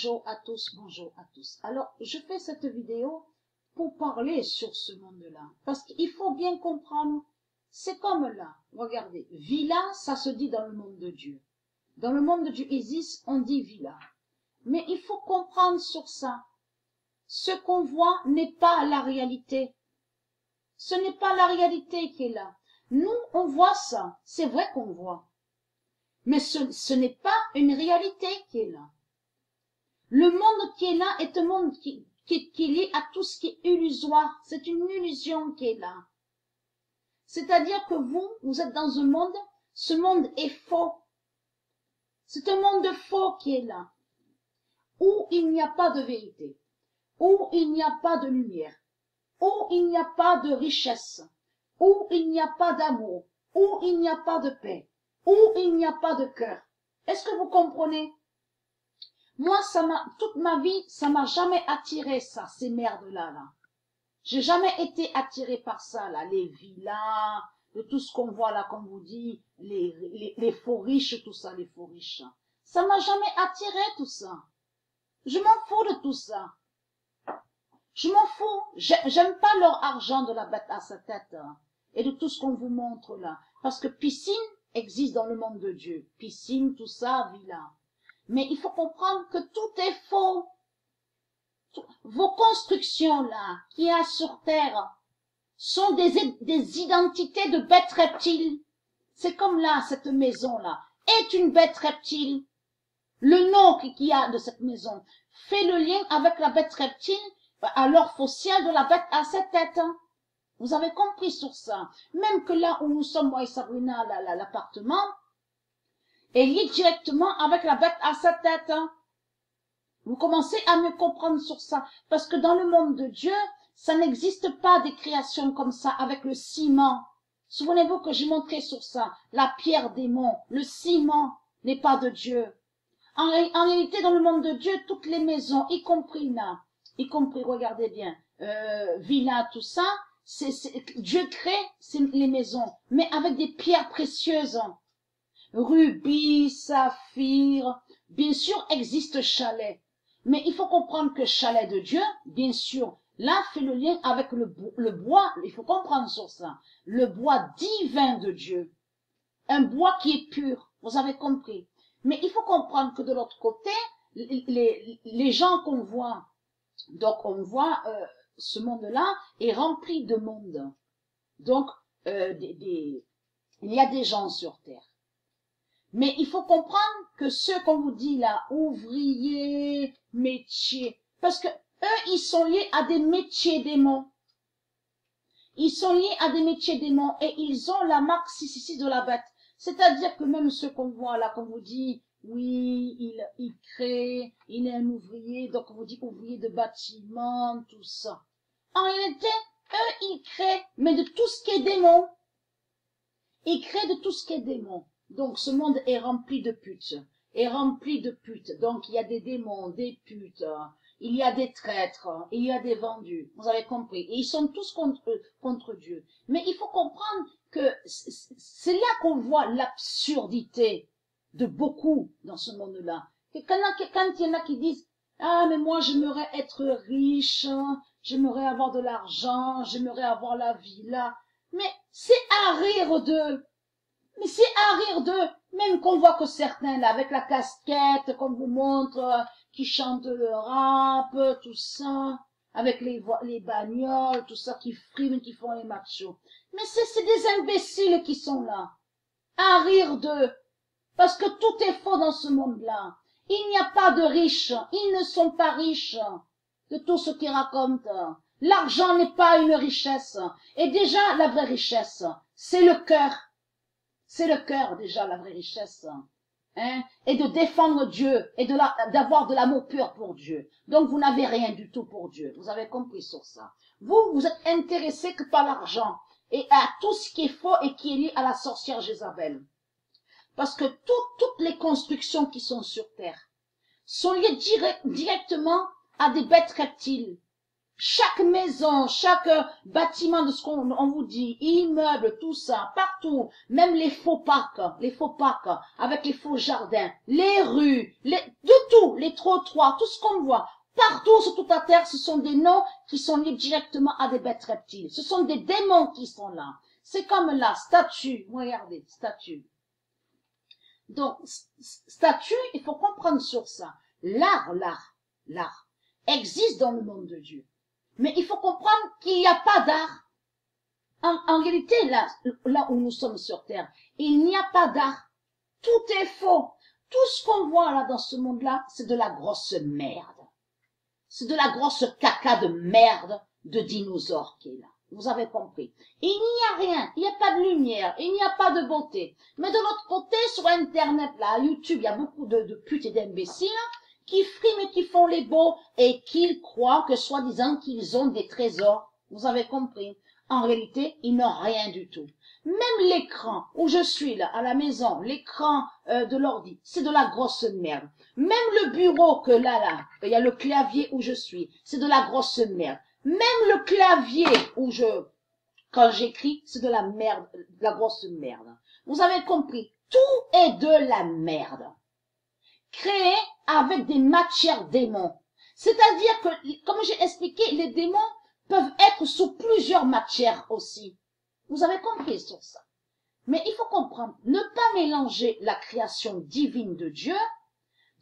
Bonjour à tous, bonjour à tous. Alors, je fais cette vidéo pour parler sur ce monde-là. Parce qu'il faut bien comprendre, c'est comme là. Regardez, villa, ça se dit dans le monde de Dieu. Dans le monde du Isis, on dit villa. Mais il faut comprendre sur ça. Ce qu'on voit n'est pas la réalité. Ce n'est pas la réalité qui est là. Nous, on voit ça. C'est vrai qu'on voit. Mais ce n'est pas une réalité qui est là. Le monde qui est là est un monde qui est lié à tout ce qui est illusoire. C'est une illusion qui est là. C'est-à-dire que vous êtes dans un monde, ce monde est faux. C'est un monde faux qui est là, où il n'y a pas de vérité, où il n'y a pas de lumière, où il n'y a pas de richesse, où il n'y a pas d'amour, où il n'y a pas de paix, où il n'y a pas de cœur. Est-ce que vous comprenez? Moi, toute ma vie, ça m'a jamais attiré ça, ces merdes-là, là. J'ai jamais été attiré par ça, là, les villas, de tout ce qu'on voit là, comme vous dit, les faux riches, tout ça, les faux riches. Ça m'a jamais attiré, tout ça. Je m'en fous de tout ça. Je m'en fous. J'aime pas leur argent de la bête à sa tête, hein, et de tout ce qu'on vous montre là. Parce que piscine existe dans le monde de Dieu. Piscine, tout ça, villa. Mais il faut comprendre que tout est faux. Vos constructions là, qu'il y a sur Terre, sont des identités de bêtes reptiles. C'est comme là, cette maison-là est une bête reptile. Le nom qu'il y a de cette maison fait le lien avec la bête reptile, alors fossiile de la bête à cette tête. Vous avez compris sur ça. Même que là où nous sommes, moi et Sabrina, l'appartement, est lié directement avec la bête à sa tête. Vous commencez à me comprendre sur ça. Parce que dans le monde de Dieu, ça n'existe pas des créations comme ça avec le ciment. Souvenez-vous que j'ai montré sur ça. La pierre démon, le ciment n'est pas de Dieu. En réalité, dans le monde de Dieu, toutes les maisons, y compris là, regardez bien, villa, tout ça, Dieu crée les maisons, mais avec des pierres précieuses. Rubis, saphir, bien sûr existe chalet. Mais il faut comprendre que chalet de Dieu, bien sûr, là fait le lien avec le bois, il faut comprendre sur ça. Le bois divin de Dieu. Un bois qui est pur, vous avez compris. Mais il faut comprendre que de l'autre côté, les gens qu'on voit, donc on voit ce monde-là est rempli de monde. Donc, il y a des gens sur Terre. Mais il faut comprendre que ceux qu'on vous dit là, ouvriers, métiers, parce que eux, ils sont liés à des métiers démons. Ils sont liés à des métiers démons et ils ont la marque 666 de la bête. C'est-à-dire que même ceux qu'on voit là, qu'on vous dit, oui, il crée, il est un ouvrier, donc on vous dit ouvrier de bâtiment, tout ça. En réalité, eux, ils créent, mais de tout ce qui est démon. Ils créent de tout ce qui est démon. Donc ce monde est rempli de putes, est rempli de putes. Donc il y a des démons, des putes, il y a des traîtres, il y a des vendus. Vous avez compris. Et ils sont tous contre Dieu. Mais il faut comprendre que c'est là qu'on voit l'absurdité de beaucoup dans ce monde-là. Quand il y en a qui disent « Ah, mais moi j'aimerais être riche, j'aimerais avoir de l'argent, j'aimerais avoir la villa. » Mais c'est à rire d'eux. Mais c'est à rire d'eux. Même qu'on voit que certains, là, avec la casquette, qu'on vous montre, qui chantent le rap, tout ça, avec les bagnoles, tout ça, qui friment, qui font les machos. Mais c'est des imbéciles qui sont là. À rire d'eux. Parce que tout est faux dans ce monde-là. Il n'y a pas de riches. Ils ne sont pas riches de tout ce qu'ils racontent. L'argent n'est pas une richesse. Et déjà, la vraie richesse, c'est le cœur. C'est le cœur, déjà, la vraie richesse. Hein? Et de défendre Dieu et d'avoir de l'amour pur pour Dieu. Donc, vous n'avez rien du tout pour Dieu. Vous avez compris sur ça. Vous êtes intéressé que par l'argent et à tout ce qui est faux et qui est lié à la sorcière Jézabel. Parce que toutes les constructions qui sont sur terre sont liées directement à des bêtes reptiles. Chaque maison, chaque bâtiment de ce qu'on on vous dit, immeuble, tout ça, partout, même les faux parcs, avec les faux jardins, les rues, de tout, les trottoirs, tout ce qu'on voit, partout sur toute la terre, ce sont des noms qui sont liés directement à des bêtes reptiles. Ce sont des démons qui sont là. C'est comme la statue, regardez, statue. Donc, statue, il faut comprendre sur ça. L'art existe dans le monde de Dieu. Mais il faut comprendre qu'il n'y a pas d'art. En réalité, là où nous sommes sur terre, il n'y a pas d'art. Tout est faux. Tout ce qu'on voit là dans ce monde-là, c'est de la grosse merde. C'est de la grosse caca de merde de dinosaures qui est là. Vous avez compris. Il n'y a rien. Il n'y a pas de lumière. Il n'y a pas de beauté. Mais de l'autre côté, sur Internet, là, à YouTube, il y a beaucoup de putes et d'imbéciles qui friment et qui font les beaux et qui croient que soi-disant qu'ils ont des trésors. Vous avez compris. En réalité, ils n'ont rien du tout. Même l'écran où je suis là, à la maison, l'écran de l'ordi, c'est de la grosse merde. Même le bureau que là, il y a le clavier où je suis, c'est de la grosse merde. Même le clavier où quand j'écris, c'est de la merde, de la grosse merde. Vous avez compris. Tout est de la merde. Créé avec des matières démons. C'est-à-dire que, comme j'ai expliqué, les démons peuvent être sous plusieurs matières aussi. Vous avez compris sur ça. Mais il faut comprendre, ne pas mélanger la création divine de Dieu,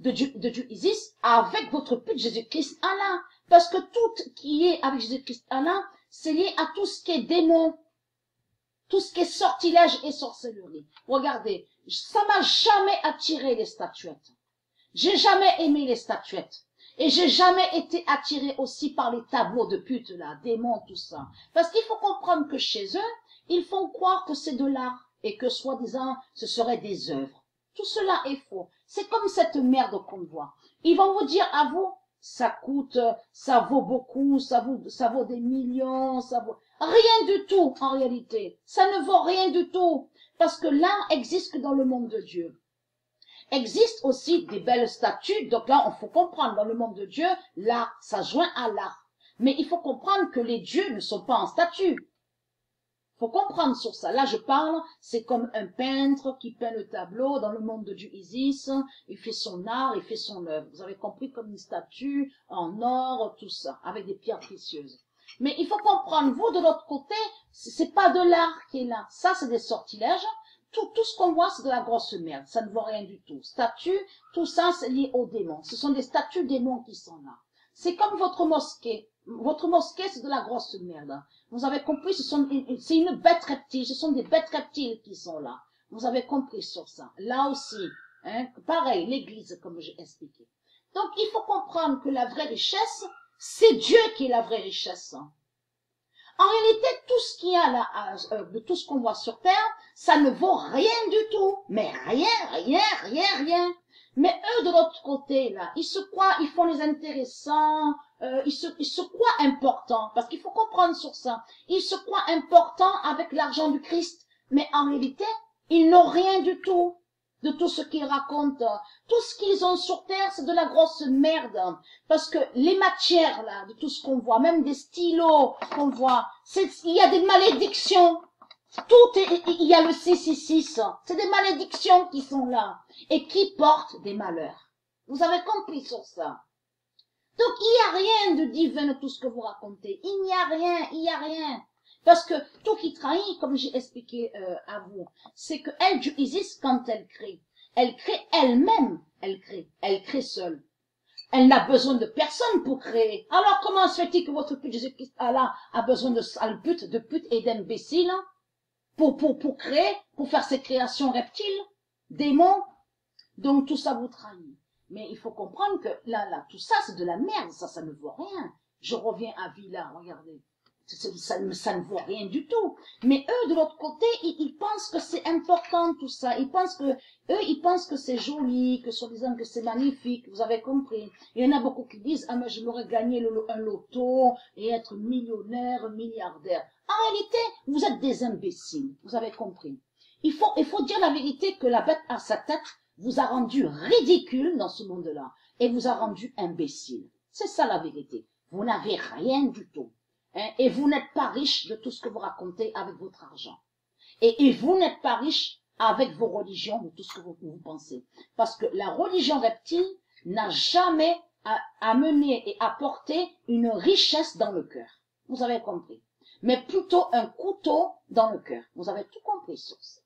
de Dieu Isis, avec votre pute Jésus-Christ Allah. Parce que tout qui est avec Jésus-Christ Allah, c'est lié à tout ce qui est démon, tout ce qui est sortilège et sorcellerie. Regardez, ça m'a jamais attiré les statuettes. J'ai jamais aimé les statuettes. Et j'ai jamais été attiré aussi par les tableaux de putes là, démons, tout ça. Parce qu'il faut comprendre que chez eux, ils font croire que c'est de l'art et que soi-disant ce serait des œuvres. Tout cela est faux. C'est comme cette merde qu'on voit. Ils vont vous dire à vous, ça coûte, ça vaut beaucoup, ça vaut des millions, ça vaut rien du tout en réalité. Ça ne vaut rien du tout. Parce que l'art existe que dans le monde de Dieu. Existe aussi des belles statues, donc là, il faut comprendre, dans le monde de Dieu, l'art, ça joint à l'art. Mais il faut comprendre que les dieux ne sont pas en statue. Faut comprendre sur ça. Là, je parle, c'est comme un peintre qui peint le tableau dans le monde de Dieu Isis, il fait son art, il fait son œuvre. Vous avez compris, comme une statue en or, tout ça, avec des pierres précieuses. Mais il faut comprendre, vous, de l'autre côté, c'est pas de l'art qui est là. Ça, c'est des sortilèges. Tout ce qu'on voit, c'est de la grosse merde. Ça ne vaut rien du tout. Statues, tout ça, c'est lié aux démons. Ce sont des statues démons qui sont là. C'est comme votre mosquée. Votre mosquée, c'est de la grosse merde. Vous avez compris, c'est une bête reptile. Ce sont des bêtes reptiles qui sont là. Vous avez compris sur ça. Là aussi, hein, pareil, l'église, comme j'ai expliqué. Donc, il faut comprendre que la vraie richesse, c'est Dieu qui est la vraie richesse. En réalité, tout ce qu'il y a là, de tout ce qu'on voit sur Terre, ça ne vaut rien du tout. Mais rien. Mais eux, de l'autre côté, là, ils se croient, ils font les intéressants, ils se croient importants. Parce qu'il faut comprendre sur ça. Ils se croient importants avec l'argent du Christ. Mais en réalité, ils n'ont rien du tout de tout ce qu'ils racontent. Tout ce qu'ils ont sur Terre, c'est de la grosse merde. Parce que les matières, là, de tout ce qu'on voit, même des stylos qu'on voit, il y a des malédictions. Il y a le 666. C'est des malédictions qui sont là. Et qui portent des malheurs. Vous avez compris sur ça. Donc, il n'y a rien de divin de tout ce que vous racontez. Il n'y a rien. Parce que tout qui trahit, comme j'ai expliqué à vous, c'est que elle, Dieu Isis, quand elle crée elle-même, elle crée seule. Elle n'a besoin de personne pour créer. Alors comment se fait-il que votre pute Jésus-Christ Allah a besoin de sale de pute et d'imbéciles pour créer, pour faire ses créations reptiles, démons? Donc tout ça vous trahit. Mais il faut comprendre que là, tout ça c'est de la merde, ça ne vaut rien. Je reviens à Villa, regardez. Ça ne vaut rien du tout. Mais eux, de l'autre côté, ils pensent que c'est important tout ça. Ils pensent que c'est joli, que soi-disant que c'est magnifique. Vous avez compris. Il y en a beaucoup qui disent, ah, mais je m'aurais gagné un loto et être millionnaire, milliardaire. En réalité, vous êtes des imbéciles. Vous avez compris. Il faut dire la vérité que la bête à sa tête vous a rendu ridicule dans ce monde-là et vous a rendu imbécile. C'est ça la vérité. vous n'avez rien du tout. Hein, et vous n'êtes pas riche de tout ce que vous racontez avec votre argent. Et vous n'êtes pas riche avec vos religions, de tout ce que vous pensez. Parce que la religion reptile n'a jamais amené et apporté une richesse dans le cœur. Vous avez compris. Mais plutôt un couteau dans le cœur. Vous avez tout compris sur ça.